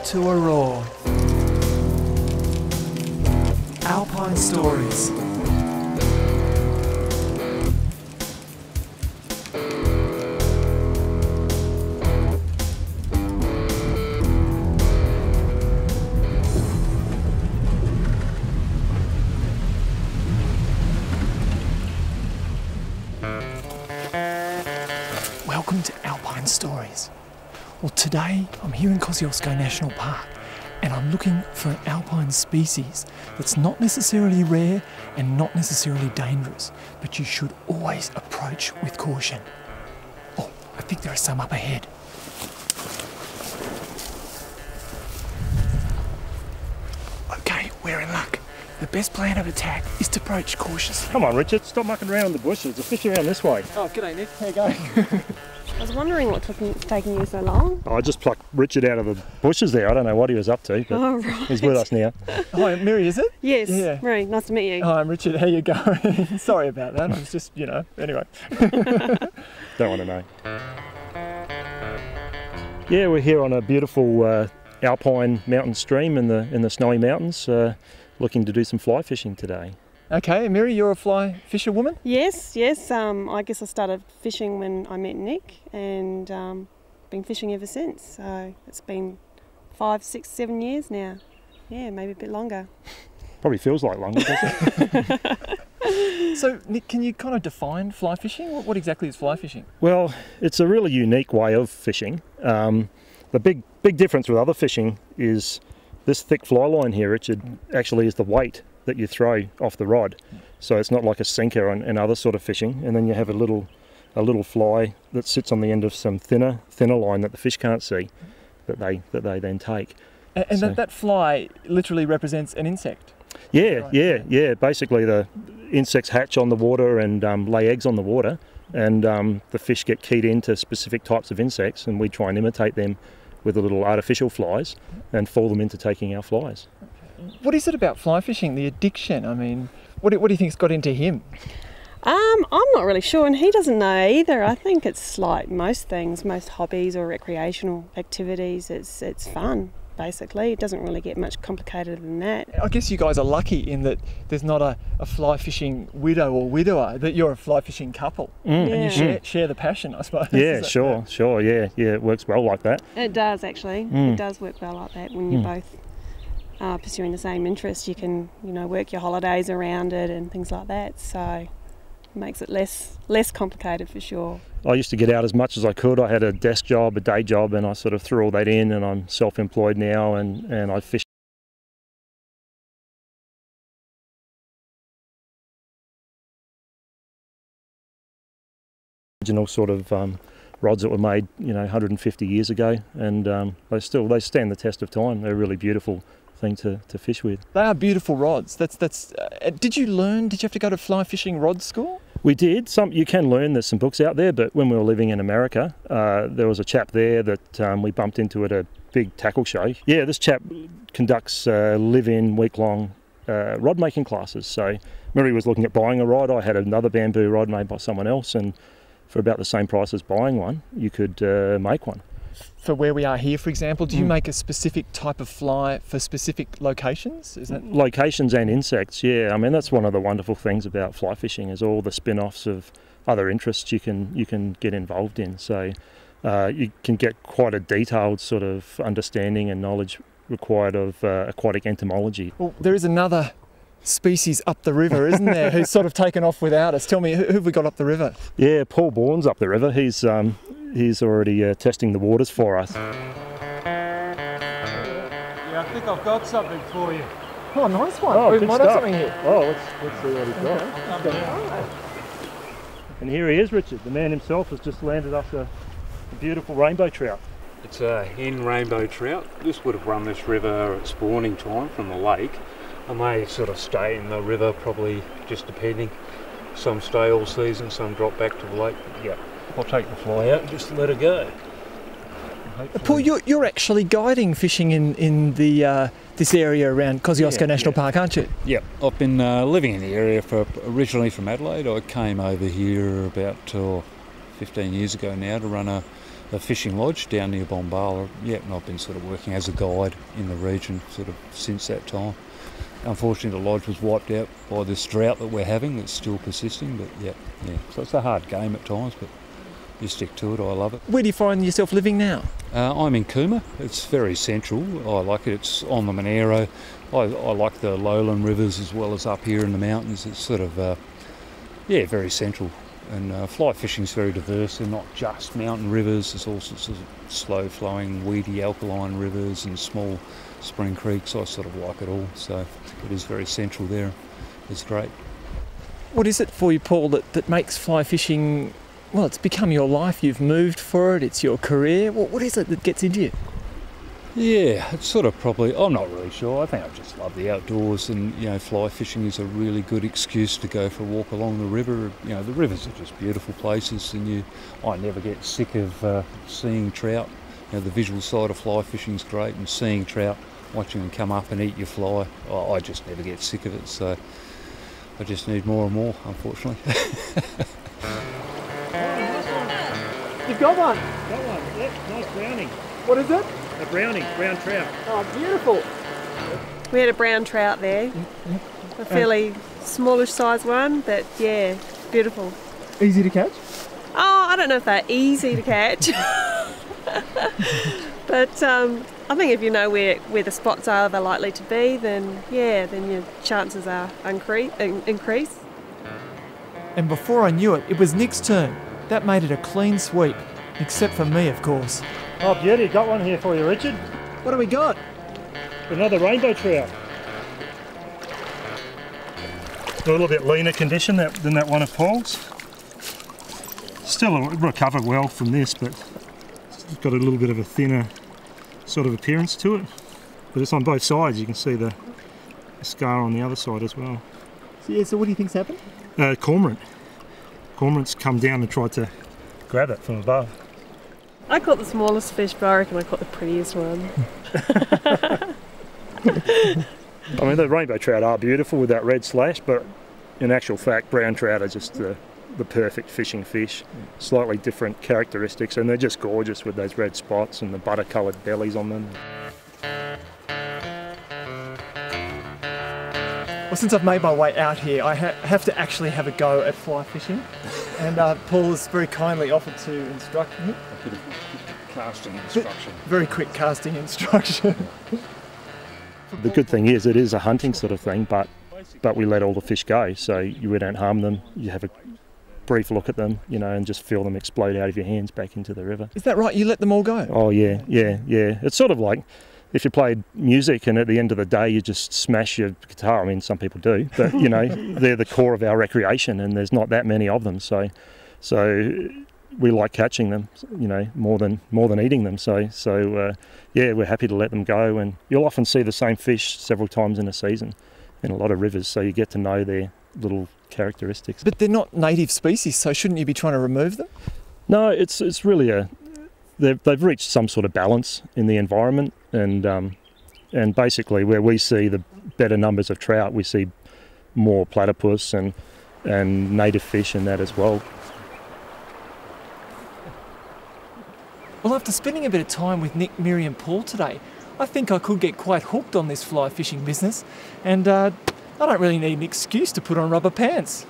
to a roar. Alpine Stories. Welcome to Alpine Stories. Well, today I'm here in Kosciuszko National Park and I'm looking for an alpine species that's not necessarily rare and not necessarily dangerous, but you should always approach with caution. Oh, I think there are some up ahead. Okay, we're in luck. The best plan of attack is to approach cautiously. Come on, Richard, stop mucking around in the bushes. The fish around this way. Oh, g'day Nick, how you going? I was wondering what's taking you so long. I just plucked Richard out of the bushes there. I don't know what he was up to, but right. He's with us now. Hi, Mary, is it? Yes, Yeah. Marie, nice to meet you. Hi, I'm Richard, how you going? Sorry about that, I was just, anyway. Don't want to know. Yeah, we're here on a beautiful alpine mountain stream in the snowy mountains, looking to do some fly fishing today. Okay, Mary, you're a fly fisherwoman? Yes. I guess I started fishing when I met Nick and been fishing ever since. So it's been 5, 6, 7 years now. Yeah, maybe a bit longer. Probably feels like longer, doesn't it? So, Nick, can you kind of define fly fishing? What exactly is fly fishing? Well, it's a really unique way of fishing. The big difference with other fishing is this thick fly line here, Richard, actually is the weight that you throw off the rod. So it's not like a sinker and other sort of fishing. And then you have a little fly that sits on the end of some thinner line that the fish can't see, that they then take. And so, that fly literally represents an insect? Yeah, Right. yeah. Basically the insects hatch on the water and lay eggs on the water, and the fish get keyed into specific types of insects, and we try and imitate them with the little artificial flies and fool them into taking our flies. What is it about fly fishing, the addiction? I mean, what do you think's got into him? I'm not really sure, and he doesn't know either. I think it's like most things, most hobbies or recreational activities. It's fun, basically. It doesn't really get much complicated than that. I guess you guys are lucky in that there's not a fly fishing widow or widower, that you're a fly fishing couple. And you share the passion, I suppose. Yeah, sure, yeah, it works well like that. It does, actually. It does work well like that when you're both pursuing the same interest. You can, work your holidays around it and things like that. So it makes it less complicated for sure. I used to get out as much as I could. I had a desk job, a day job, and I sort of threw all that in, and I'm self-employed now, and I fish. Original sort of rods that were made, 150 years ago, and they stand the test of time. They're a really beautiful thing to fish with. They are beautiful rods. Did you have to go to fly fishing rod school? We did. You can learn, there's some books out there, but when we were living in America, there was a chap there that we bumped into at a big tackle show. Yeah, this chap conducts live-in week-long rod making classes. So Mary was looking at buying a rod. I had another bamboo rod made by someone else, and for about the same price as buying one, you could make one. For where we are here, for example, do you make a specific type of fly for specific locations? Is that locations and insects? Yeah, I mean that's one of the wonderful things about fly fishing is all the spin-offs of other interests you can get involved in. So you can get quite a detailed sort of understanding and knowledge required of aquatic entomology. Well, there is another species up the river, isn't there, who's sort of taken off without us. Tell me, who have we got up the river? Yeah, Paul Bourne's up the river. He's already testing the waters for us. Yeah, I think I've got something for you. Oh, nice one. Oh, We good might have stuff. something here. Oh, let's see what he's got. Okay. And here he is, Richard. The man himself has just landed us a beautiful rainbow trout. It's a hen rainbow trout. This would have run this river at spawning time from the lake. I may sort of stay in the river, probably just depending. Some stay all season, some drop back to the lake. Yeah, I'll take the fly out and just let her go. Paul, you're actually guiding fishing in the this area around Kosciuszko National Park, aren't you? Yeah, I've been living in the area originally from Adelaide. I came over here about 15 years ago now to run a fishing lodge down near Bombala. Yeah, and I've been sort of working as a guide in the region sort of since that time. Unfortunately, the lodge was wiped out by this drought that we're having that's still persisting, but yeah. So it's a hard game at times, but you stick to it. I love it. Where do you find yourself living now? I'm in Cooma. It's very central. I like it. It's on the Monero. I like the lowland rivers as well as up here in the mountains. It's sort of, very central. And fly fishing is very diverse. They're not just mountain rivers. There's all sorts of slow-flowing, weedy, alkaline rivers and small spring creeks. I sort of like it all. So it is very central there. It's great. What is it for you, Paul, that makes fly fishing, well, it's become your life, you've moved for it, it's your career. What is it that gets into you? Yeah, it's sort of probably, I'm not really sure. I think I just love the outdoors, and, fly fishing is a really good excuse to go for a walk along the river. The rivers are just beautiful places, and I never get sick of seeing trout. The visual side of fly fishing is great, and seeing trout, watching them come up and eat your fly, I just never get sick of it, so I just need more and more, unfortunately. You've got one? Got one, yep, nice browning. What is it? A browning, brown trout. Oh, beautiful. We had a brown trout there, a fairly smallish size one, but yeah, beautiful. Easy to catch? Oh, I don't know if they're easy to catch, but I think if you know where the spots are they're likely to be, then your chances are increase. And before I knew it, it was Nick's turn. That made it a clean sweep, except for me, of course. Oh, beauty, got one here for you, Richard. What do we got? Another rainbow trout. A little bit leaner condition than that one of Paul's. Still recovered well from this, but it's got a little bit of a thinner sort of appearance to it. But it's on both sides. You can see the scar on the other side as well. So what do you think's happened? Cormorant. Cormorant's come down and tried to grab it from above. I caught the smallest fish, but I reckon I caught the prettiest one. I mean, the rainbow trout are beautiful with that red slash, but in actual fact, brown trout are just the perfect fishing fish. Slightly different characteristics, and they're just gorgeous with those red spots and the butter-coloured bellies on them. Well, since I've made my way out here, I have to actually have a go at fly fishing. And Paul has very kindly offered to instruct me. A bit of casting instruction. Very quick casting instruction. The good thing is it is a hunting sort of thing, but we let all the fish go, so we don't harm them. You have a brief look at them, and just feel them explode out of your hands back into the river. Is that right? You let them all go? Oh yeah. It's sort of like if you played music and at the end of the day you just smash your guitar. I mean, some people do, but they're the core of our recreation, and there's not that many of them. So we like catching them, more than eating them. So we're happy to let them go, and you'll often see the same fish several times in a season in a lot of rivers. So you get to know their little characteristics. But they're not native species, so shouldn't you be trying to remove them? No, it's really they've reached some sort of balance in the environment, and basically where we see the better numbers of trout, we see more platypus and native fish in that as well. Well, after spending a bit of time with Nick, Miri and Paul today, I think I could get quite hooked on this fly fishing business, and I don't really need an excuse to put on rubber pants.